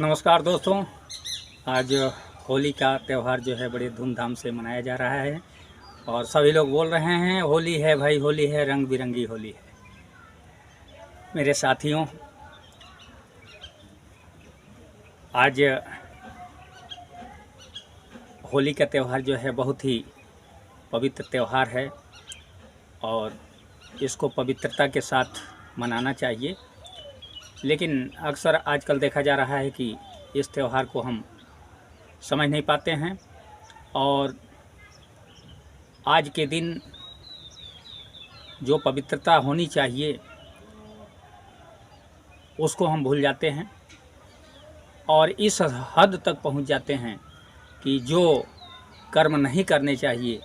नमस्कार दोस्तों। आज होली का त्यौहार जो है बड़े धूमधाम से मनाया जा रहा है और सभी लोग बोल रहे हैं होली है भाई, होली है, रंग बिरंगी होली है। मेरे साथियों, आज होली का त्यौहार जो है बहुत ही पवित्र त्यौहार है और इसको पवित्रता के साथ मनाना चाहिए। लेकिन अक्सर आजकल देखा जा रहा है कि इस त्यौहार को हम समझ नहीं पाते हैं और आज के दिन जो पवित्रता होनी चाहिए उसको हम भूल जाते हैं और इस हद तक पहुंच जाते हैं कि जो कर्म नहीं करने चाहिए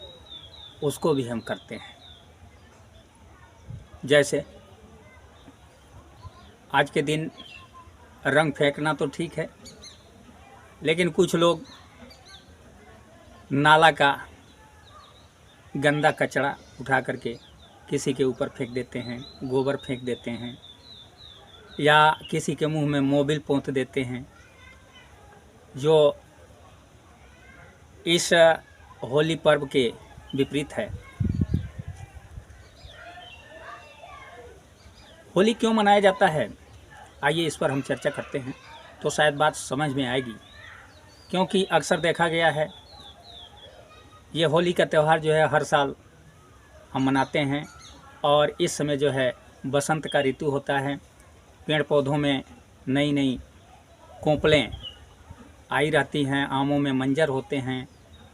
उसको भी हम करते हैं। जैसे आज के दिन रंग फेंकना तो ठीक है, लेकिन कुछ लोग नाला का गंदा कचरा उठा करके किसी के ऊपर फेंक देते हैं, गोबर फेंक देते हैं या किसी के मुंह में मोबिल पोंछ देते हैं, जो इस होली पर्व के विपरीत है। होली क्यों मनाया जाता है, आइए इस पर हम चर्चा करते हैं तो शायद बात समझ में आएगी। क्योंकि अक्सर देखा गया है ये होली का त्यौहार जो है हर साल हम मनाते हैं और इस समय जो है बसंत का ऋतु होता है, पेड़ पौधों में नई नई कोंपलें आई रहती हैं, आमों में मंजर होते हैं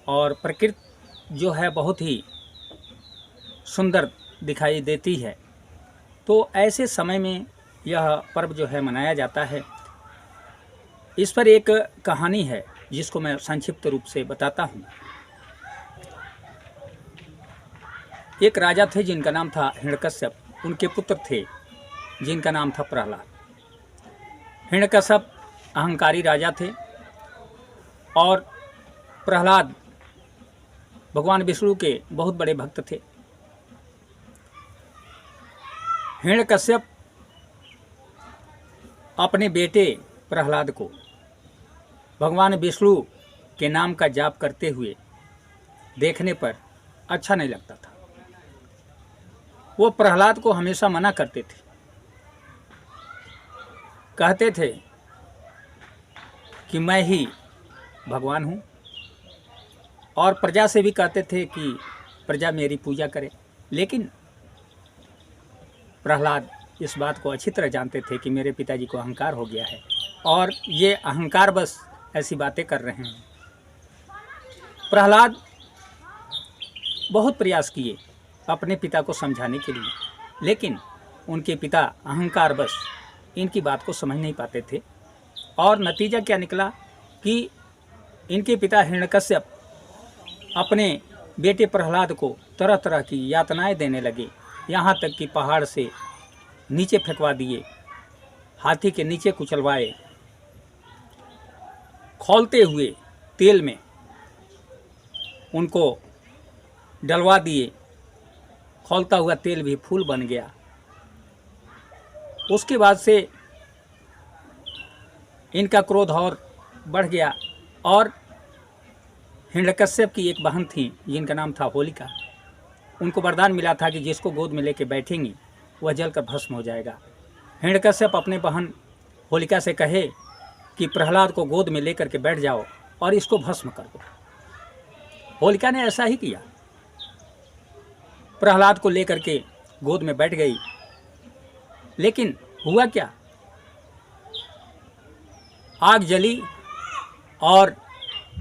और प्रकृति जो है बहुत ही सुंदर दिखाई देती है। तो ऐसे समय में यह पर्व जो है मनाया जाता है। इस पर एक कहानी है जिसको मैं संक्षिप्त रूप से बताता हूँ। एक राजा थे जिनका नाम था हिरण्यकश्यप। उनके पुत्र थे जिनका नाम था प्रहलाद। हिरण्यकश्यप अहंकारी राजा थे और प्रहलाद भगवान विष्णु के बहुत बड़े भक्त थे। हिरण्यकश्यप अपने बेटे प्रहलाद को भगवान विष्णु के नाम का जाप करते हुए देखने पर अच्छा नहीं लगता था। वो प्रहलाद को हमेशा मना करते थे, कहते थे कि मैं ही भगवान हूँ और प्रजा से भी कहते थे कि प्रजा मेरी पूजा करे। लेकिन प्रहलाद इस बात को अच्छी तरह जानते थे कि मेरे पिताजी को अहंकार हो गया है और ये अहंकार बस ऐसी बातें कर रहे हैं। प्रहलाद बहुत प्रयास किए अपने पिता को समझाने के लिए, लेकिन उनके पिता अहंकार बस इनकी बात को समझ नहीं पाते थे और नतीजा क्या निकला कि इनके पिता हिरण्यकश्यप अपने बेटे प्रहलाद को तरह तरह की यातनाएं देने लगे। यहाँ तक कि पहाड़ से नीचे फेंकवा दिए, हाथी के नीचे कुचलवाए, खौलते हुए तेल में उनको डलवा दिए, खौलता हुआ तेल भी फूल बन गया। उसके बाद से इनका क्रोध और बढ़ गया और हिरण्यकश्यप की एक बहन थी जिनका नाम था होलिका। उनको वरदान मिला था कि जिसको गोद में लेके बैठेंगी वह जलकर भस्म हो जाएगा। हिरण्यकश्यप अपने बहन होलिका से कहे कि प्रहलाद को गोद में लेकर के बैठ जाओ और इसको भस्म कर दो। होलिका ने ऐसा ही किया, प्रहलाद को लेकर के गोद में बैठ गई। लेकिन हुआ क्या, आग जली और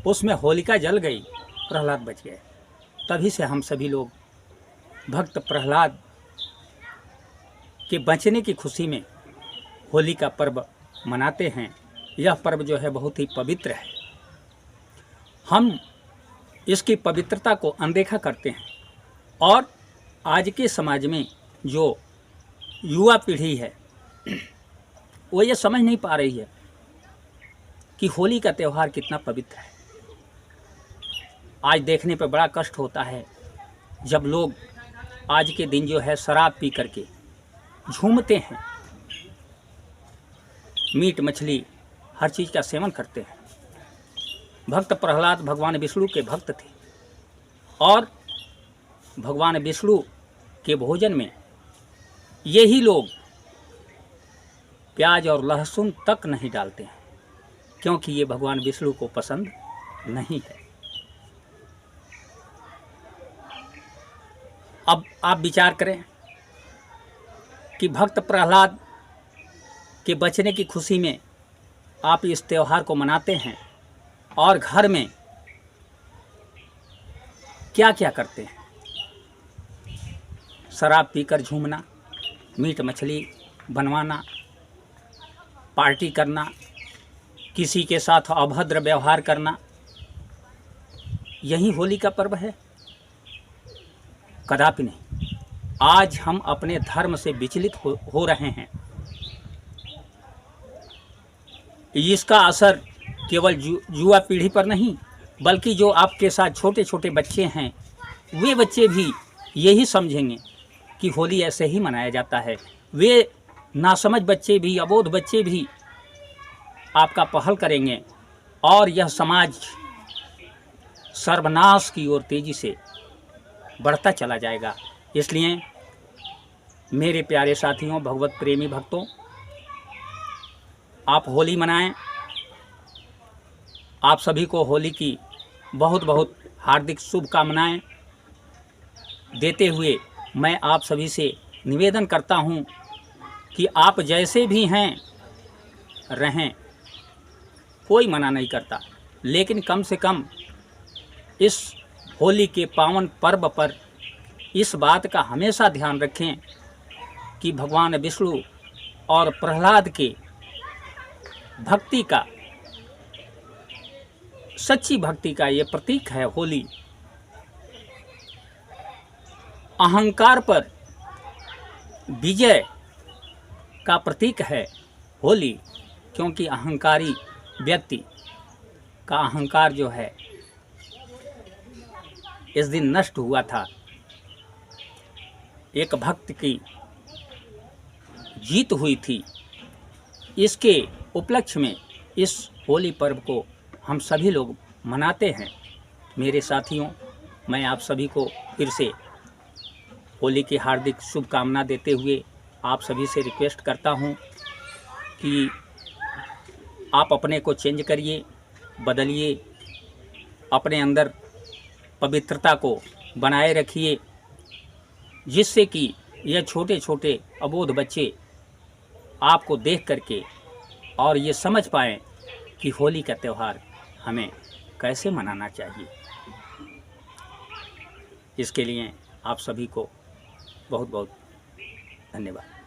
उसमें होलिका जल गई, प्रहलाद बच गए। तभी से हम सभी लोग भक्त प्रहलाद के बचने की खुशी में होली का पर्व मनाते हैं। यह पर्व जो है बहुत ही पवित्र है। हम इसकी पवित्रता को अनदेखा करते हैं और आज के समाज में जो युवा पीढ़ी है वो ये समझ नहीं पा रही है कि होली का त्यौहार कितना पवित्र है। आज देखने पर बड़ा कष्ट होता है जब लोग आज के दिन जो है शराब पी करके झूमते हैं, मीट मछली हर चीज़ का सेवन करते हैं। भक्त प्रहलाद भगवान विष्णु के भक्त थे और भगवान विष्णु के भोजन में यही लोग प्याज और लहसुन तक नहीं डालते हैं, क्योंकि ये भगवान विष्णु को पसंद नहीं है। अब आप विचार करें कि भक्त प्रहलाद के बचने की खुशी में आप इस त्यौहार को मनाते हैं और घर में क्या क्या करते हैं। शराब पीकर झूमना, मीट मछली बनवाना, पार्टी करना, किसी के साथ अभद्र व्यवहार करना, यही होली का पर्व है? कदापि नहीं। आज हम अपने धर्म से विचलित हो रहे हैं। इसका असर केवल युवा पीढ़ी पर नहीं, बल्कि जो आपके साथ छोटे छोटे बच्चे हैं, वे बच्चे भी यही समझेंगे कि होली ऐसे ही मनाया जाता है। वे नासमझ बच्चे भी, अबोध बच्चे भी आपका पहल करेंगे और यह समाज सर्वनाश की ओर तेजी से बढ़ता चला जाएगा। इसलिए मेरे प्यारे साथियों, भगवत प्रेमी भक्तों, आप होली मनाएं। आप सभी को होली की बहुत बहुत हार्दिक शुभकामनाएं देते हुए मैं आप सभी से निवेदन करता हूं कि आप जैसे भी हैं रहें, कोई मना नहीं करता, लेकिन कम से कम इस होली के पावन पर्व पर इस बात का हमेशा ध्यान रखें कि भगवान विष्णु और प्रहलाद के भक्ति का, सच्ची भक्ति का ये प्रतीक है होली। अहंकार पर विजय का प्रतीक है होली, क्योंकि अहंकारी व्यक्ति का अहंकार जो है इस दिन नष्ट हुआ था। एक भक्त की जीत हुई थी। इसके उपलक्ष्य में इस होली पर्व को हम सभी लोग मनाते हैं। मेरे साथियों, मैं आप सभी को फिर से होली की हार्दिक शुभकामना देते हुए आप सभी से रिक्वेस्ट करता हूं कि आप अपने को चेंज करिए, बदलिए, अपने अंदर पवित्रता को बनाए रखिए, जिससे कि यह छोटे छोटे अबोध बच्चे आपको देख करके और ये समझ पाएँ कि होली का त्यौहार हमें कैसे मनाना चाहिए। इसके लिए आप सभी को बहुत बहुत धन्यवाद।